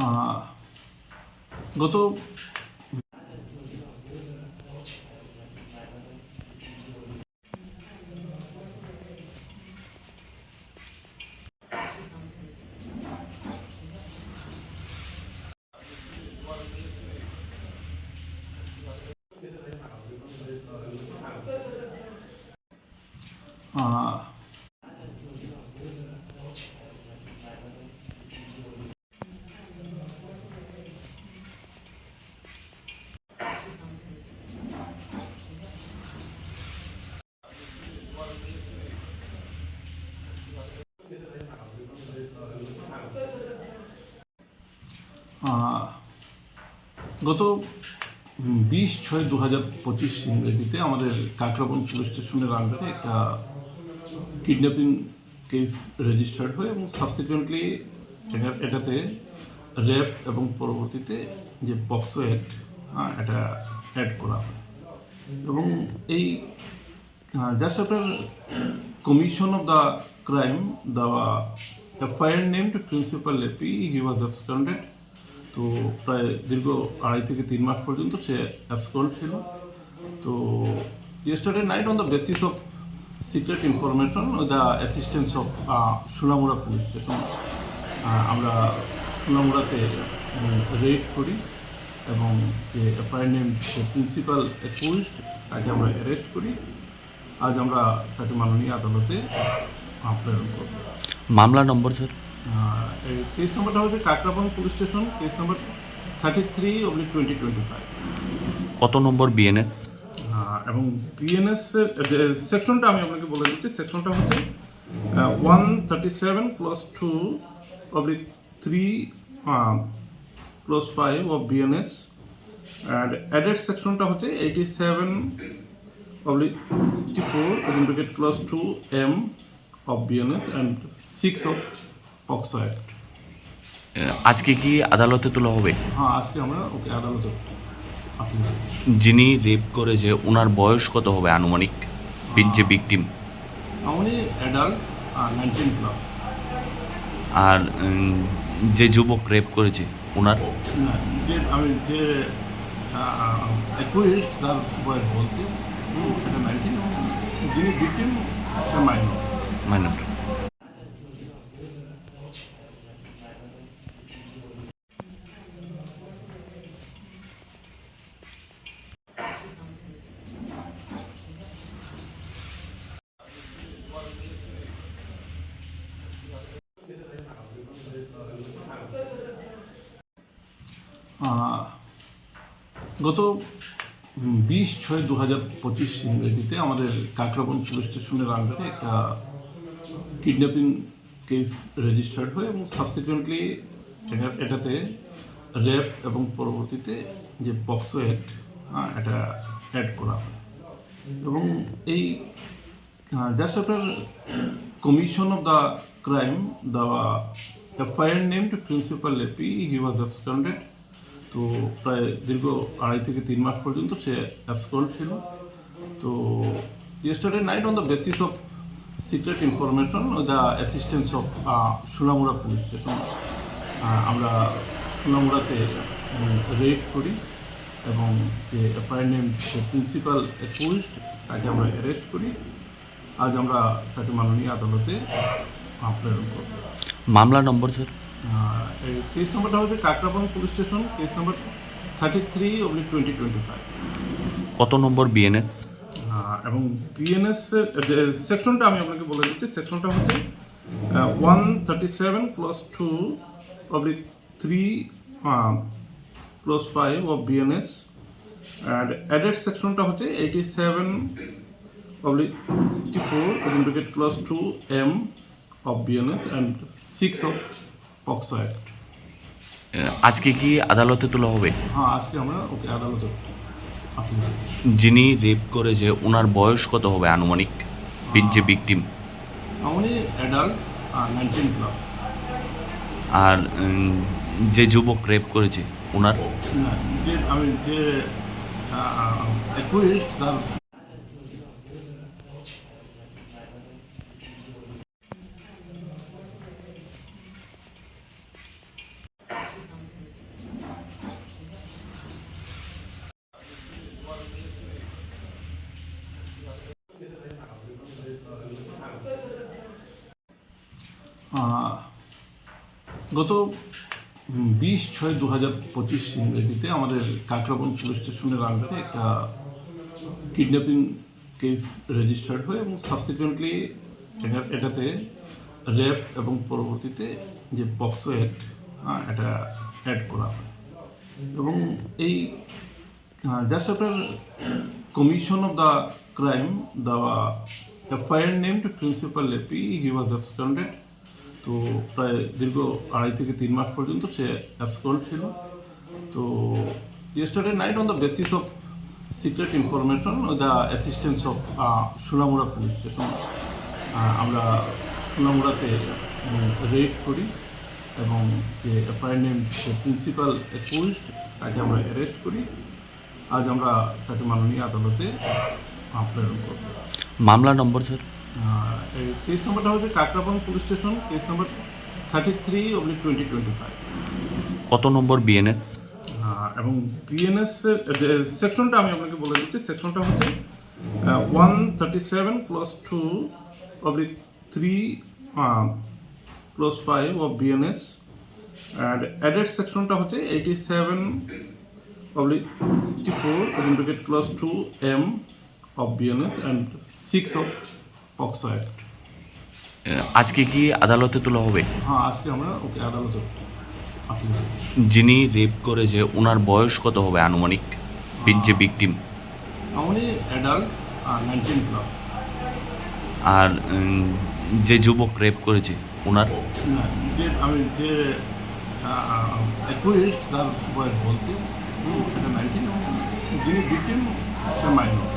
আহ, গত আহ, আহ, গত 20/6/2025 ইংরেজিতে আমাদের কাকরাবন পুলিশ স্টেশনের আন্ডারে একটা কিডন্যাপিং কেস রেজিস্টার্ড হয় এবং সাবসিকুয়েন্টলি এটাতে র্যাপ এবং পরবর্তীতে যে পক্সো অ্যাক্ট এটা অ্যাড করা হয় এবং এই just after commission of the crime, the FIR named Principal AP, he was absconded. তো প্রায় দীর্ঘ 2.5 থেকে 3 মাস পর্যন্ত সে অ্যাবসকন্ড ছিল। তো yesterday night on the basis of secret information with the assistance of Sonamura police station, আমরা সোনামুড়াতে রেড করি এবং যে FIR named প্রিন্সিপাল অ্যাকিউজড তাকে আমরা অ্যারেস্ট করি। আজ আমরা তাকে মাননীয় আদালতে প্রেরণ করব। মামলা নম্বর স্যার? কেস নম্বরটা হচ্ছে Kakraban police station, case number 33/2025। কত নম্বর বিএনএস? এবং বিএনএস এর সেকশনটা আমি আপনাকে বলে দিচ্ছি। সেকশনটা হচ্ছে 137/2/3/5 অফ বিএনএস, অ্যান্ড অ্যাডেড সেকশনটা হচ্ছে 87/64 clause 2M of BNS and 6 of POCSO Act. আজকে কি আদালতে তোলা হবে? হ্যাঁ, আজকে আমরা ওকে আদালতে। যিনি রেপ করেছে ওনার বয়স কত হবে আনুমানিক? যে ভিকটিম উনি অ্যাডাল্ট 19+। আর যে যুবক রেপ করেছে ওনার? যে আমি যে অ্যাকুইজড তার বয়স বলছি এটা 19, যিনি ভিকটিম মাইনর। গত 20/6/2025 ইংরেজিতে আমাদের কাকরাবন পুলিশ স্টেশনের আন্ডারে একটা কিডন্যাপিং কেস রেজিস্টার্ড হয় এবং সাবসিকুয়েন্টলি এটাতে র্যাপ এবং পরবর্তীতে যে পক্সো অ্যাক্ট এটা অ্যাড করা হয় এবং এই just after commission of the crime, the FIR named Principal AP, he was absconded. তো প্রায় দীর্ঘ 2.5 থেকে 3 মাস পর্যন্ত সে অ্যাবসকন্ড ছিল। তো yesterday night on the basis of secret information with the assistance of Sonamura police station, আমরা সোনামুড়াতে রেড করি এবং যে FIR named প্রিন্সিপাল অ্যাকিউজড তাকে আমরা অ্যারেস্ট করি। আজ আমরা তাকে মাননীয় আদালতে প্রেরণ করব। মামলা নম্বর স্যার? কেস নম্বরটা হচ্ছে Kakraban police station, case number 33/2025। কত নম্বর বিএনএস? এবং বিএনএস এর সেকশনটা আমি আপনাকে বলে দিচ্ছি। সেকশনটা হচ্ছে 137 clause 2/3/5 of BNS, and added সেকশনটা হচ্ছে 87/64 clause 2M of BNS and 6 of POCSO Act. আজকে কি আদালতে তোলা হবে? হ্যাঁ, আজকে আমরা ওকে আদালতে। যিনি রেপ করেছে ওনার বয়স কত হবে আনুমানিক? যে ভিকটিম উনি অ্যাডাল্ট 19+। আর যে যুবক রেপ করেছে ওনার? যে আমি যে অ্যাকুইজড তার গত 20/6/2025 ইংরেজিতে আমাদের কাকরাবন পুলিশ স্টেশনের আন্ডারে একটা কিডন্যাপিং কেস রেজিস্টার্ড হয় এবং সাবসিকুয়েন্টলি এটাতে রেপ এবং পরবর্তীতে যে পক্সো অ্যাক্ট এটা অ্যাড করা হয় এবং এই just after commission of the crime, the FIR named Principal AP, he was absconded. তো প্রায় দীর্ঘ 2.5 থেকে 3 মাস পর্যন্ত সে অ্যাবসকন্ড ছিল। তো yesterday night on the basis of secret information the assistance of Sonamura police station আমরা সোনামুড়াতে রেড করি এবং যে FIR named প্রিন্সিপাল অ্যাকিউজড তাকে আমরা অ্যারেস্ট করি। আজ আমরা তাকে মাননীয় আদালতে প্রেরণ করব। মামলা নম্বর স্যার? কেস নম্বরটা হচ্ছে Kakraban police station, case number 33/2025। কত নম্বর বিএনএস? এবং বিএনএস এর সেকশনটা আমি আপনাকে বলে দিচ্ছি। সেকশনটা হচ্ছে 137/2/3/5 অফ বিএনএস অ্যান্ড অ্যাডেড সেকশনটা হচ্ছে 87/64 clause 2M of BNS and 6 of POCSO Act. আজকে কি আদালতে তোলা হবে? হ্যাঁ, আজকে আমরা ওকে আদালতে আপনি যিনি রেপ করেছে ওনার বয়স কত হবে আনুমানিক? যে ভিকটিম উনি অ্যাডাল্ট 19+। আর যে যুবক রেপ করেছে ওনার? না, যে আমি যে অ্যাকুইস্ট তার বয়স বলছি এটা 19 এবং যিনি ভিকটিম সে মাইনর।